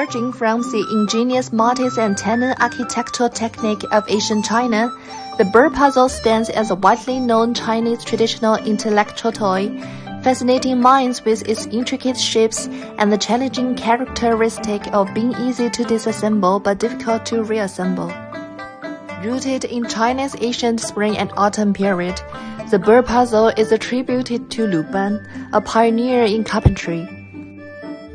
Emerging from the ingenious mortise and tenon architectural technique of ancient China, the Burr Puzzle stands as a widely known Chinese traditional intellectual toy, fascinating minds with its intricate shapes and the challenging characteristic of being easy to disassemble but difficult to reassemble. Rooted in China's ancient spring and autumn period, the Burr Puzzle is attributed to Luban, a pioneer in carpentry.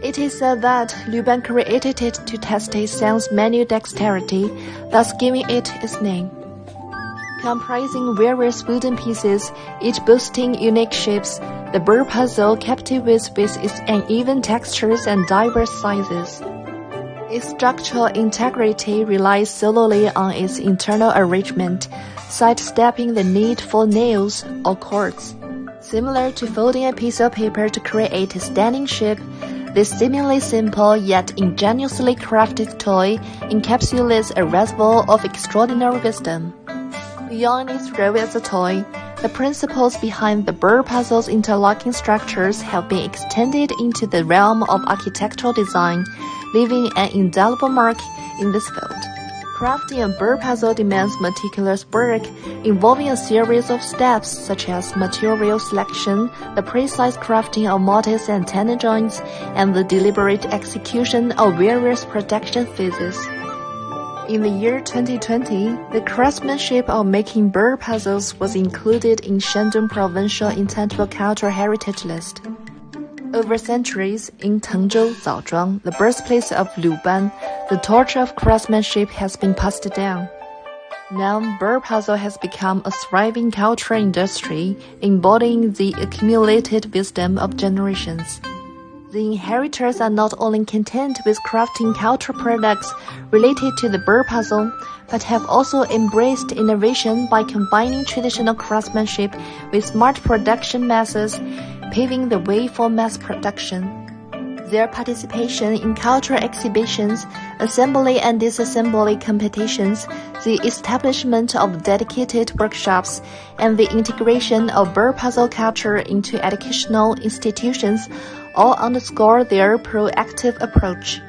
It is said that Luban created it to test his son's manual dexterity, thus giving it its name. Comprising various wooden pieces, each boasting unique shapes, the Burr Puzzle captivates with its uneven textures and diverse sizes. Its structural integrity relies solely on its internal arrangement, sidestepping the need for nails or cords. Similar to folding a piece of paper to create a standing shape, this seemingly simple yet ingeniously crafted toy encapsulates a reservoir of extraordinary wisdom. Beyond its role as a toy, the principles behind the Burr Puzzle's interlocking structures have been extended into the realm of architectural design, leaving an indelible mark in this field. Crafting a Burr Puzzle demands meticulous work, involving a series of steps such as material selection, the precise crafting of mortise and tenon joints, and the deliberate execution of various production phases. In the year 2020, the craftsmanship of making Burr Puzzles was included in Shandong Provincial Intangible Cultural Heritage List. Over centuries, in Shandong丨Luban, the birthplace of Luban, the torch of craftsmanship has been passed down. Now, Burr Puzzle has become a thriving cultural industry, embodying the accumulated wisdom of generations. The inheritors are not only content with crafting cultural products related to the Burr Puzzle, but have also embraced innovation by combining traditional craftsmanship with smart production methods, paving the way for mass production. Their participation in cultural exhibitions, assembly and disassembly competitions, the establishment of dedicated workshops, and the integration of Burr Puzzle culture into educational institutions all underscore their proactive approach.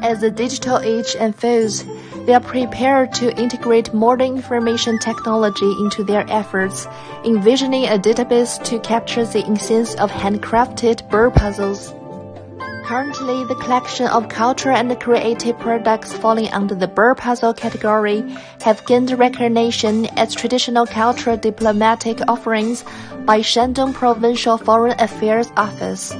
As the digital age unfolds, they are prepared to integrate modern information technology into their efforts, envisioning a database to capture the essence of handcrafted Burr Puzzles. Currently, the collection of cultural and creative products falling under the Burr Puzzle category have gained recognition as traditional cultural diplomatic offerings by Shandong Provincial Foreign Affairs Office.